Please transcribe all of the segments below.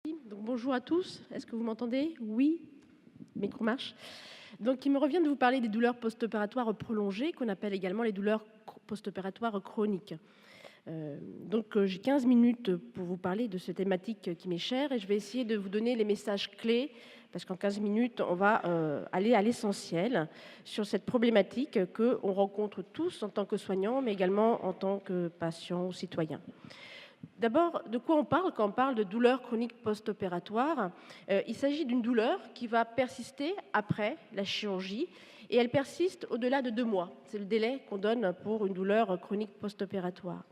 Donc, bonjour à tous, est-ce que vous m'entendez? Oui, le micro marche. Donc il me revient de vous parler des douleurs post-opératoires prolongées, qu'on appelle également les douleurs post-opératoires chroniques. J'ai 15 minutes pour vous parler de cette thématique qui m'est chère et je vais essayer de vous donner les messages clés, parce qu'en 15 minutes, on va aller à l'essentiel sur cette problématique qu'on rencontre tous en tant que soignants, mais également en tant que patients ou citoyens. D'abord, de quoi on parle quand on parle de douleur chronique post-opératoire? Il s'agit d'une douleur qui va persister après la chirurgie et elle persiste au-delà de 2 mois. C'est le délai qu'on donne pour une douleur chronique post-opératoire.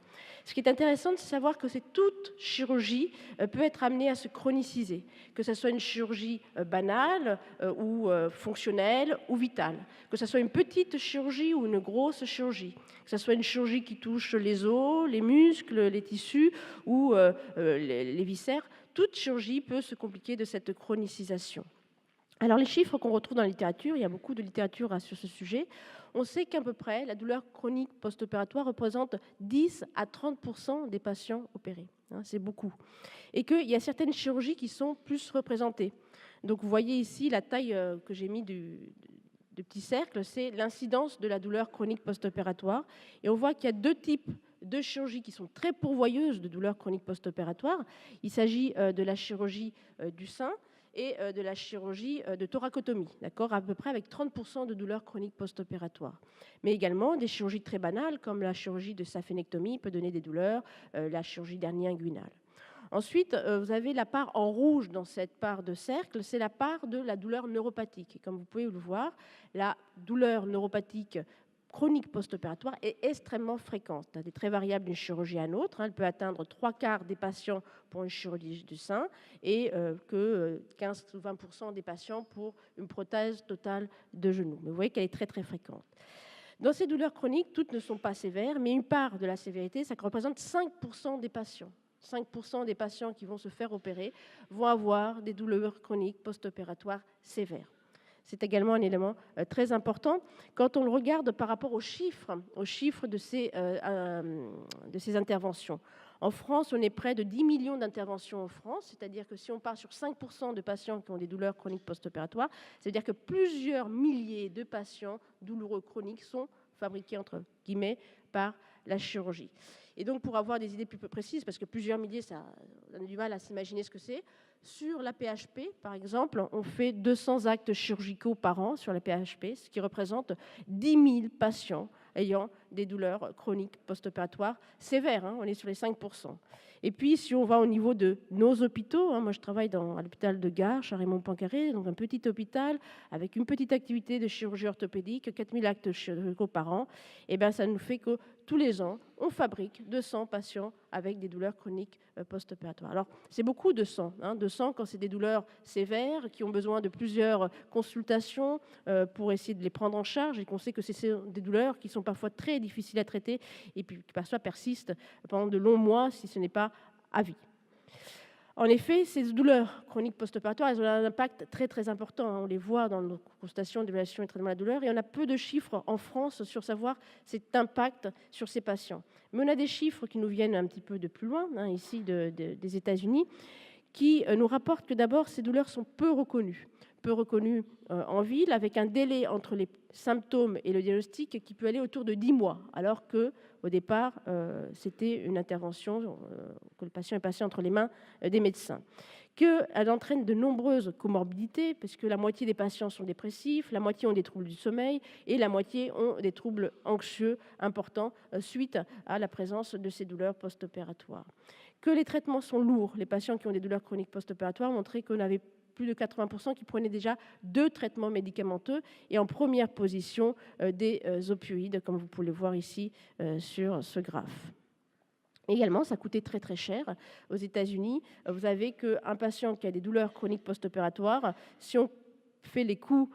Ce qui est intéressant, c'est de savoir que toute chirurgie peut être amenée à se chroniciser, que ce soit une chirurgie banale ou fonctionnelle ou vitale, que ce soit une petite chirurgie ou une grosse chirurgie, que ce soit une chirurgie qui touche les os, les muscles, les tissus ou les viscères. Toute chirurgie peut se compliquer de cette chronicisation. Alors les chiffres qu'on retrouve dans la littérature, il y a beaucoup de littérature sur ce sujet, on sait qu'à peu près la douleur chronique post-opératoire représente 10 à 30% des patients opérés. C'est beaucoup. Et qu'il y a certaines chirurgies qui sont plus représentées. Donc vous voyez ici la taille que j'ai mis de petit cercle, c'est l'incidence de la douleur chronique post-opératoire. Et on voit qu'il y a 2 types de chirurgies qui sont très pourvoyeuses de douleurs chroniques post-opératoires. Il s'agit de la chirurgie du sein et de la chirurgie de thoracotomie, d'accord, à peu près avec 30% de douleurs chroniques post-opératoires. Mais également des chirurgies très banales comme la chirurgie de saphénectomie peut donner des douleurs, la chirurgie d'hernie inguinale. Ensuite, vous avez la part en rouge dans cette part de cercle, c'est la part de la douleur neuropathique. Et comme vous pouvez le voir, la douleur neuropathique chronique post-opératoire est extrêmement fréquente. Elle est très variable d'une chirurgie à une autre. Elle peut atteindre 3/4 des patients pour une chirurgie du sein et que 15 ou 20% des patients pour une prothèse totale de genou. Mais vous voyez qu'elle est très très fréquente. Dans ces douleurs chroniques, toutes ne sont pas sévères, mais une part de la sévérité, ça représente 5% des patients. 5% des patients qui vont se faire opérer vont avoir des douleurs chroniques post-opératoires sévères. C'est également un élément très important quand on le regarde par rapport aux chiffres de ces interventions. En France, on est près de 10 millions d'interventions en France, c'est-à-dire que si on part sur 5% de patients qui ont des douleurs chroniques post-opératoires, c'est-à-dire que plusieurs milliers de patients douloureux chroniques sont fabriqués, entre guillemets, par la chirurgie. Et donc, pour avoir des idées plus précises, parce que plusieurs milliers, on a du mal à s'imaginer ce que c'est, sur la PHP, par exemple, on fait 200 actes chirurgicaux par an sur la PHP, ce qui représente 10 000 patients ayant des douleurs chroniques post-opératoires sévères. On est sur les 5%. Et puis, si on va au niveau de nos hôpitaux, moi je travaille à l'hôpital de Gare, à Raymond-Poincaré, donc un petit hôpital avec une petite activité de chirurgie orthopédique, 4000 actes chirurgicaux par an, et bien ça nous fait que tous les ans, on fabrique 200 patients avec des douleurs chroniques post-opératoires. Alors, c'est beaucoup de sang, 200 quand c'est des douleurs sévères qui ont besoin de plusieurs consultations pour essayer de les prendre en charge et qu'on sait que c'est des douleurs qui sont parfois très difficiles à traiter et puis qui parfois persistent pendant de longs mois si ce n'est pas à vie. En effet, ces douleurs chroniques post-opératoires, elles ont un impact très très important. On les voit dans nos consultations d'évaluation et traitement de la douleur et on a peu de chiffres en France sur savoir cet impact sur ces patients. Mais on a des chiffres qui nous viennent un petit peu de plus loin, ici des États-Unis, qui nous rapportent que d'abord ces douleurs sont peu reconnues en ville, avec un délai entre les symptômes et le diagnostic qui peut aller autour de 10 mois, alors qu'au départ, c'était une intervention que le patient est passé entre les mains des médecins. Qu'elle entraîne de nombreuses comorbidités, parce que la moitié des patients sont dépressifs, la moitié ont des troubles du sommeil et la moitié ont des troubles anxieux importants suite à la présence de ces douleurs post-opératoires. Que les traitements sont lourds. Les patients qui ont des douleurs chroniques post-opératoires ont montré qu'on avait plus de 80% qui prenaient déjà 2 traitements médicamenteux et en première position des opioïdes, comme vous pouvez le voir ici sur ce graphe. Également, ça coûtait très très cher. Aux États-Unis, vous avez qu'un patient qui a des douleurs chroniques post-opératoires, si on fait les coûts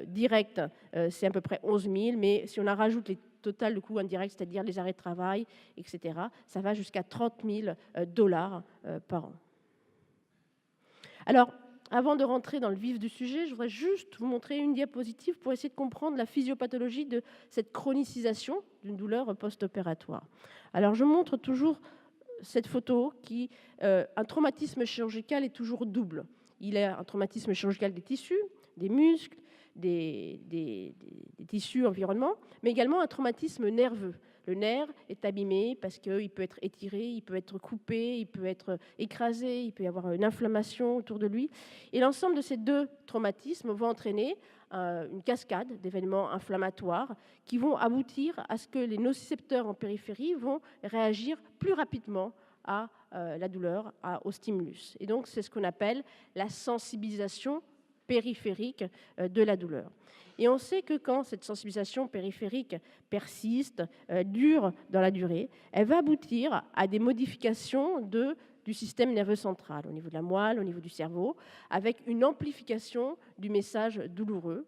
directs, c'est à peu près 11 000, mais si on en rajoute les total de coûts indirects, c'est-à-dire les arrêts de travail, etc., ça va jusqu'à 30 000 $ par an. Alors, avant de rentrer dans le vif du sujet, je voudrais juste vous montrer une diapositive pour essayer de comprendre la physiopathologie de cette chronicisation d'une douleur post-opératoire. Alors, je montre toujours cette photo qui, un traumatisme chirurgical est toujours double. Il y a un traumatisme chirurgical des tissus, des muscles, des tissus environnement, mais également un traumatisme nerveux. Le nerf est abîmé parce qu'il peut être étiré, il peut être coupé, il peut être écrasé, il peut y avoir une inflammation autour de lui. Et l'ensemble de ces deux traumatismes vont entraîner une cascade d'événements inflammatoires qui vont aboutir à ce que les nocicepteurs en périphérie vont réagir plus rapidement à la douleur, au stimulus. Et donc, c'est ce qu'on appelle la sensibilisation périphérique de la douleur. Et on sait que quand cette sensibilisation périphérique persiste, dure dans la durée, elle va aboutir à des modifications du système nerveux central, au niveau de la moelle, au niveau du cerveau, avec une amplification du message douloureux,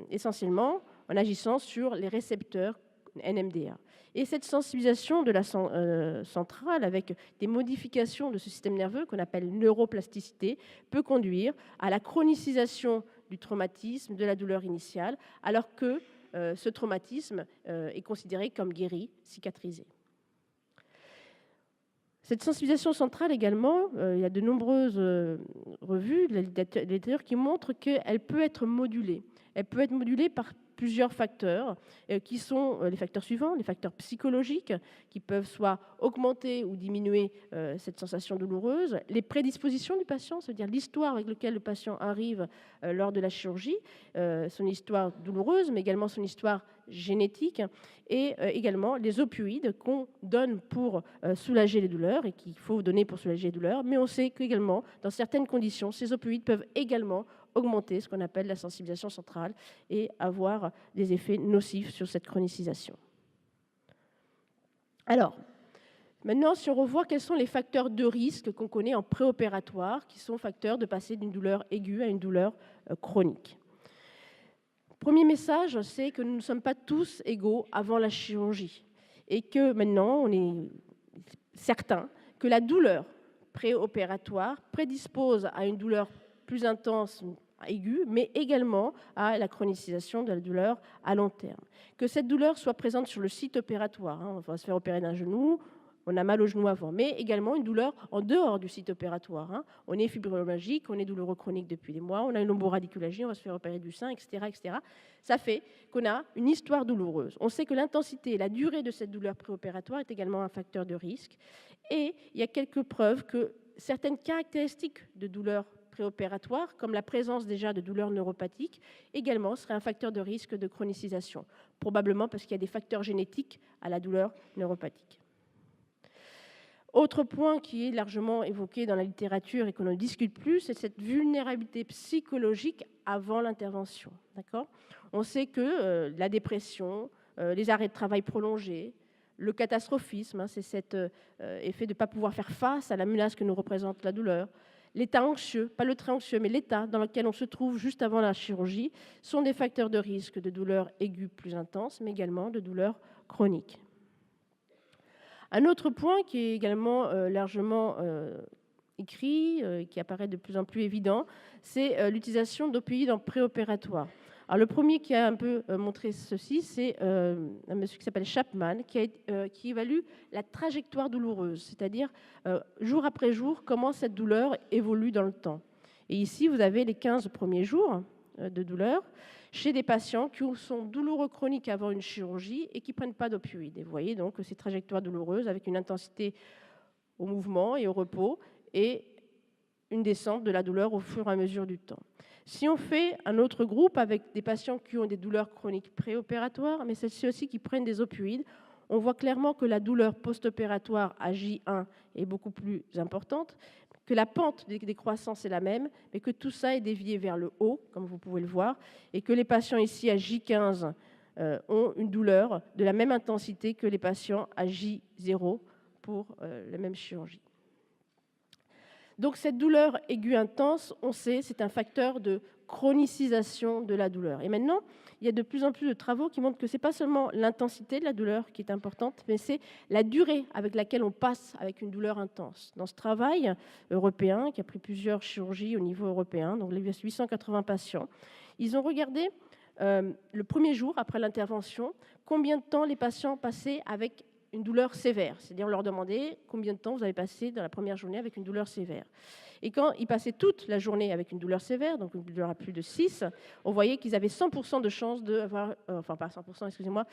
essentiellement en agissant sur les récepteurs NMDA. Et cette sensibilisation de la centrale, avec des modifications de ce système nerveux qu'on appelle neuroplasticité, peut conduire à la chronicisation du traumatisme, de la douleur initiale, alors que ce traumatisme est considéré comme guéri, cicatrisé. Cette sensibilisation centrale également, il y a de nombreuses revues de la littérature qui montrent qu'elle peut être modulée. Elle peut être modulée par plusieurs facteurs qui sont les facteurs suivants, les facteurs psychologiques qui peuvent soit augmenter ou diminuer cette sensation douloureuse, les prédispositions du patient, c'est-à-dire l'histoire avec laquelle le patient arrive lors de la chirurgie, son histoire douloureuse, mais également son histoire génétique, et également les opioïdes qu'on donne pour soulager les douleurs et qu'il faut donner pour soulager les douleurs, mais on sait qu'également, dans certaines conditions, ces opioïdes peuvent également augmenter ce qu'on appelle la sensibilisation centrale et avoir des effets nocifs sur cette chronicisation. Alors, maintenant, si on revoit quels sont les facteurs de risque qu'on connaît en préopératoire, qui sont facteurs de passer d'une douleur aiguë à une douleur chronique. Premier message, c'est que nous ne sommes pas tous égaux avant la chirurgie et que maintenant, on est certain que la douleur préopératoire prédispose à une douleur plus intense, aiguë, mais également à la chronicisation de la douleur à long terme. Que cette douleur soit présente sur le site opératoire, on va se faire opérer d'un genou, on a mal au genou avant, mais également une douleur en dehors du site opératoire. On est fibromyalgique, on est douloureux chronique depuis des mois, on a une lomboradiculagie, on va se faire opérer du sein, etc., etc. Ça fait qu'on a une histoire douloureuse. On sait que l'intensité et la durée de cette douleur préopératoire est également un facteur de risque. Et il y a quelques preuves que certaines caractéristiques de douleur préopératoire, comme la présence déjà de douleurs neuropathiques, également serait un facteur de risque de chronicisation, probablement parce qu'il y a des facteurs génétiques à la douleur neuropathique. Autre point qui est largement évoqué dans la littérature et qu'on ne discute plus, c'est cette vulnérabilité psychologique avant l'intervention. D'accord ? On sait que la dépression, les arrêts de travail prolongés, le catastrophisme, c'est cet effet de ne pas pouvoir faire face à la menace que nous représente la douleur, l'état anxieux, pas le très anxieux, mais l'état dans lequel on se trouve juste avant la chirurgie, sont des facteurs de risque de douleurs aiguës plus intenses, mais également de douleurs chroniques. Un autre point qui est également largement écrit, qui apparaît de plus en plus évident, c'est l'utilisation d'opioïdes en préopératoire. Alors, le premier qui a un peu montré ceci, c'est un monsieur qui s'appelle Chapman, qui évalue la trajectoire douloureuse, c'est-à-dire jour après jour, comment cette douleur évolue dans le temps. Et ici, vous avez les 15 premiers jours de douleur chez des patients qui sont douloureux chroniques avant une chirurgie et qui ne prennent pas d'opioïdes. Et vous voyez donc ces trajectoires douloureuses avec une intensité au mouvement et au repos et une descente de la douleur au fur et à mesure du temps. Si on fait un autre groupe avec des patients qui ont des douleurs chroniques préopératoires, mais celles-ci aussi qui prennent des opioïdes, on voit clairement que la douleur post-opératoire à J1 est beaucoup plus importante, que la pente des décroissance est la même, mais que tout ça est dévié vers le haut, comme vous pouvez le voir, et que les patients ici à J15 ont une douleur de la même intensité que les patients à J0 pour la même chirurgie. Donc cette douleur aiguë intense, on sait, c'est un facteur de chronicisation de la douleur. Et maintenant, il y a de plus en plus de travaux qui montrent que ce n'est pas seulement l'intensité de la douleur qui est importante, mais c'est la durée avec laquelle on passe avec une douleur intense. Dans ce travail européen, qui a pris plusieurs chirurgies au niveau européen, donc les 880 patients, ils ont regardé le premier jour après l'intervention, combien de temps les patients passaient avec une douleur sévère. C'est-à-dire on leur demandait combien de temps vous avez passé dans la première journée avec une douleur sévère. Et quand ils passaient toute la journée avec une douleur sévère, donc une douleur à plus de 6, on voyait qu'ils avaient 100% de chances d'avoir, enfin pas 100%, excusez-moi,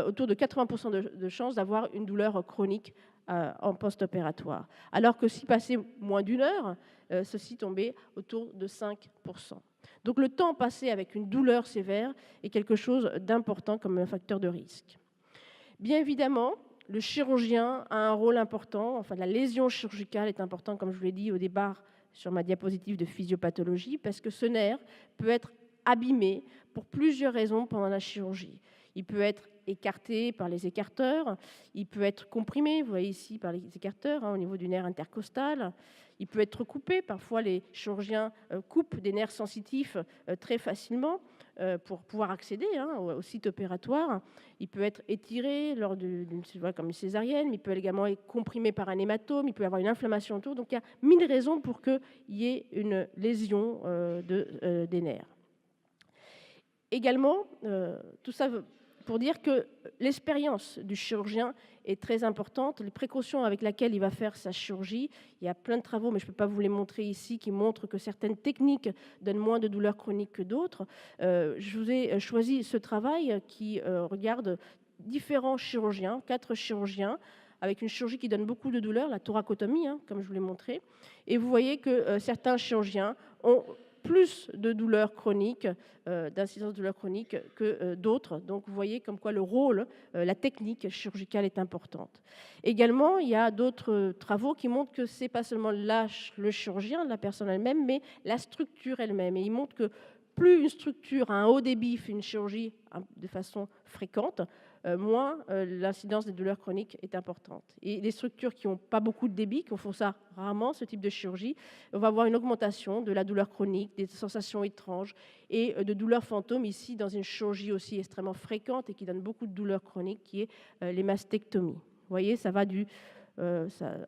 autour de 80% de chances d'avoir une douleur chronique en post-opératoire. Alors que s'ils passaient moins d'une heure, ceci tombait autour de 5%. Donc le temps passé avec une douleur sévère est quelque chose d'important comme un facteur de risque. Bien évidemment, le chirurgien a un rôle important, enfin la lésion chirurgicale est importante, comme je vous l'ai dit au départ sur ma diapositive de physiopathologie, parce que ce nerf peut être abîmé pour plusieurs raisons pendant la chirurgie. Il peut être écarté par les écarteurs, il peut être comprimé, vous voyez ici, par les écarteurs au niveau du nerf intercostal, il peut être coupé, parfois les chirurgiens coupent des nerfs sensitifs très facilement pour pouvoir accéder au site opératoire. Il peut être étiré lors d'une comme une césarienne, mais il peut également être comprimé par un hématome, il peut y avoir une inflammation autour. Donc il y a 1000 raisons pour qu'il y ait une lésion des nerfs. Également, tout ça pour dire que l'expérience du chirurgien est très importante, les précautions avec lesquelles il va faire sa chirurgie. Il y a plein de travaux, mais je ne peux pas vous les montrer ici, qui montrent que certaines techniques donnent moins de douleurs chroniques que d'autres. Je vous ai choisi ce travail qui regarde différents chirurgiens, 4 chirurgiens, avec une chirurgie qui donne beaucoup de douleurs, la thoracotomie, comme je vous l'ai montré. Et vous voyez que certains chirurgiens ont plus de douleurs chroniques, d'incidence de douleurs chroniques que d'autres. Donc vous voyez comme quoi le rôle, la technique chirurgicale est importante. Également, il y a d'autres travaux qui montrent que ce n'est pas seulement le chirurgien, la personne elle-même, mais la structure elle-même. Et ils montrent que plus une structure a un haut débit fait une chirurgie de façon fréquente, moins l'incidence des douleurs chroniques est importante. Et les structures qui n'ont pas beaucoup de débit, qui font ça rarement, ce type de chirurgie, on va avoir une augmentation de la douleur chronique, des sensations étranges et de douleurs fantômes, ici dans une chirurgie aussi extrêmement fréquente et qui donne beaucoup de douleurs chroniques, qui est les mastectomies. Vous voyez, ça va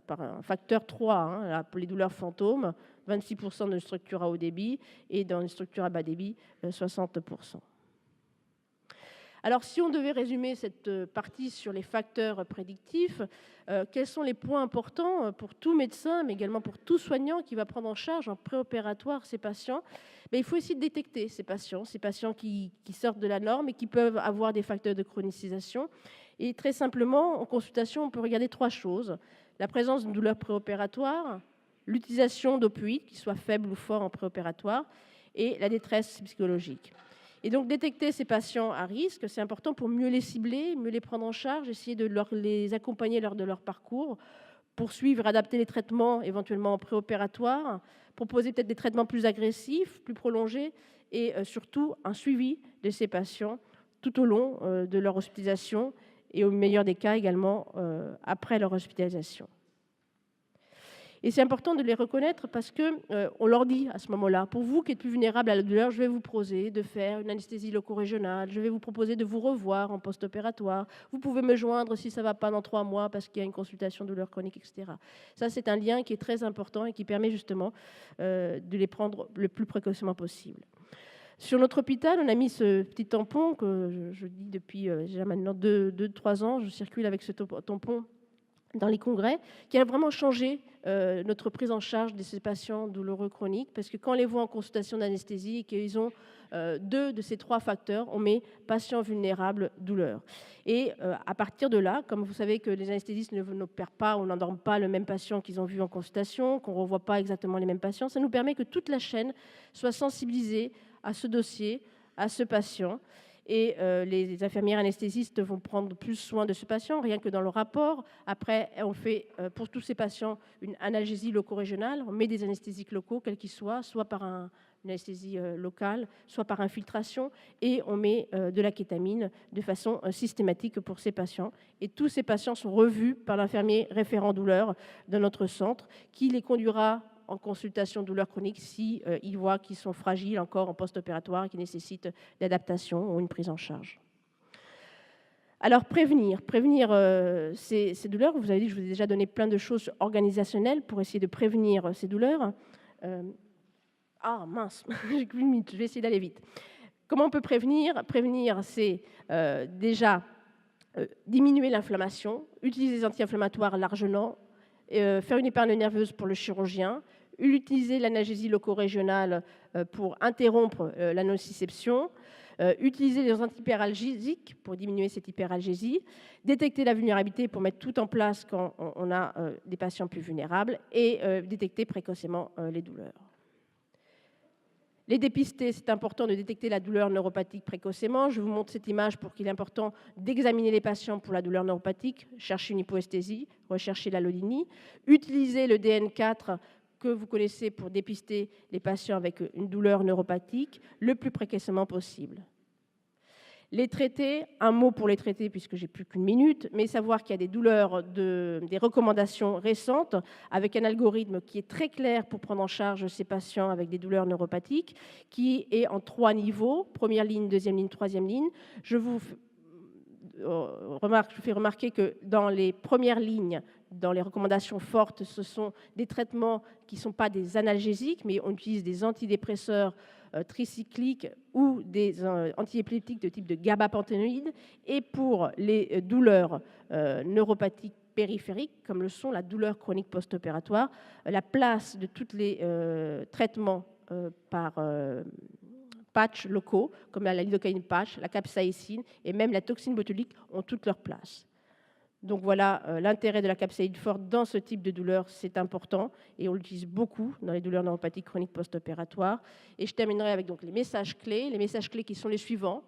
par un facteur 3, pour les douleurs fantômes, 26% de structure à haut débit et dans une structure à bas débit, 60%. Alors, si on devait résumer cette partie sur les facteurs prédictifs, quels sont les points importants pour tout médecin, mais également pour tout soignant qui va prendre en charge en préopératoire ces patients? Il faut essayer de détecter ces patients qui sortent de la norme et qui peuvent avoir des facteurs de chronicisation. Et très simplement, en consultation, on peut regarder 3 choses. La présence d'une douleur préopératoire, l'utilisation d'opioïdes, qu'ils soient faibles ou forts en préopératoire, et la détresse psychologique. Et donc, détecter ces patients à risque, c'est important pour mieux les cibler, mieux les prendre en charge, essayer de les accompagner lors de leur parcours, poursuivre, adapter les traitements éventuellement en préopératoire, proposer peut-être des traitements plus agressifs, plus prolongés, et surtout un suivi de ces patients tout au long de leur hospitalisation et au meilleur des cas également après leur hospitalisation. Et c'est important de les reconnaître parce qu'on leur dit à ce moment-là, pour vous qui êtes plus vulnérable à la douleur, je vais vous proposer de faire une anesthésie loco-régionale, je vais vous proposer de vous revoir en post-opératoire, vous pouvez me joindre si ça ne va pas dans 3 mois parce qu'il y a une consultation douleur chronique, etc. Ça, c'est un lien qui est très important et qui permet justement de les prendre le plus précocement possible. Sur notre hôpital, on a mis ce petit tampon que je dis depuis déjà maintenant 2-3 ans, je circule avec ce tampon dans les congrès, qui a vraiment changé notre prise en charge de ces patients douloureux chroniques, parce que quand on les voit en consultation d'anesthésie et qu'ils ont 2 de ces 3 facteurs, on met patients vulnérables, douleur. Et à partir de là, comme vous savez que les anesthésistes n'opèrent pas ou n'endorment pas le même patient qu'ils ont vu en consultation, qu'on ne revoit pas exactement les mêmes patients, ça nous permet que toute la chaîne soit sensibilisée à ce dossier, à ce patient. Et les infirmières anesthésistes vont prendre plus soin de ce patient, rien que dans le rapport. Après, on fait pour tous ces patients une analgésie loco-régionale. On met des anesthésiques locaux, quels qu'ils soient, soit par une anesthésie locale, soit par infiltration. Et on met de la kétamine de façon systématique pour ces patients. Et tous ces patients sont revus par l'infirmier référent douleur de notre centre, qui les conduira en consultation douleur chronique si ils voient qu'ils sont fragiles encore en post-opératoire et qui nécessitent d'adaptation ou une prise en charge. Alors prévenir ces douleurs, vous avez dit, je vous ai déjà donné plein de choses organisationnelles pour essayer de prévenir ces douleurs. Mince, j'ai qu'une minute, je vais essayer d'aller vite. Comment on peut prévenir? Prévenir, c'est déjà Diminuer l'inflammation, utiliser des anti-inflammatoires largement, faire une épargne nerveuse pour le chirurgien, utiliser l'analgésie loco-régionale pour interrompre la nociception, utiliser les antihyperalgésiques pour diminuer cette hyperalgésie, détecter la vulnérabilité pour mettre tout en place quand on a des patients plus vulnérables et détecter précocement les douleurs. Les dépister, c'est important de détecter la douleur neuropathique précocement. Je vous montre cette image pour qu'il est important d'examiner les patients pour la douleur neuropathique, chercher une hypoesthésie, rechercher l'allodynie, utiliser le DN4 que vous connaissez pour dépister les patients avec une douleur neuropathique le plus précocement possible. Les traiter, un mot pour les traiter puisque j'ai plus qu'une minute, mais savoir qu'il y a des douleurs, des recommandations récentes avec un algorithme qui est très clair pour prendre en charge ces patients avec des douleurs neuropathiques, qui est en 3 niveaux, première ligne, deuxième ligne, troisième ligne. Je vous fais remarquer que dans les premières lignes, dans les recommandations fortes, ce sont des traitements qui ne sont pas des analgésiques, mais on utilise des antidépresseurs tricycliques ou des antiépileptiques de type de gabapentinoïdes. Et pour les douleurs neuropathiques périphériques, comme le sont la douleur chronique post-opératoire, la place de tous les traitements par patchs locaux, comme la lidocaïne patch, la capsaïcine et même la toxine botulique ont toute leur place. Donc voilà, l'intérêt de la capsaïcine forte dans ce type de douleur, c'est important et on l'utilise beaucoup dans les douleurs neuropathiques chroniques post-opératoires. Et je terminerai avec donc les messages clés qui sont les suivants.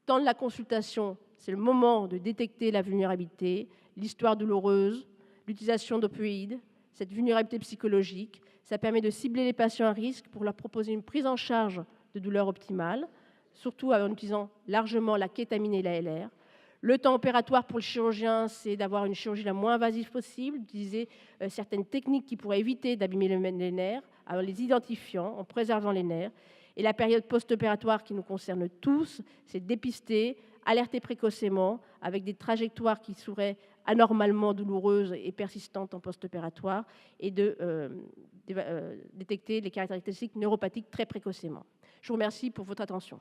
Temps de la consultation, c'est le moment de détecter la vulnérabilité, l'histoire douloureuse, l'utilisation d'opioïdes, cette vulnérabilité psychologique. Ça permet de cibler les patients à risque pour leur proposer une prise en charge de douleur optimale, surtout en utilisant largement la kétamine et la LR. Le temps opératoire pour le chirurgien, c'est d'avoir une chirurgie la moins invasive possible, d'utiliser certaines techniques qui pourraient éviter d'abîmer les nerfs, en les identifiant, en préservant les nerfs. Et la période post-opératoire qui nous concerne tous, c'est de dépister, alerter précocement, avec des trajectoires qui seraient anormalement douloureuses et persistantes en post-opératoire, et de détecter les caractéristiques neuropathiques très précocement. Je vous remercie pour votre attention.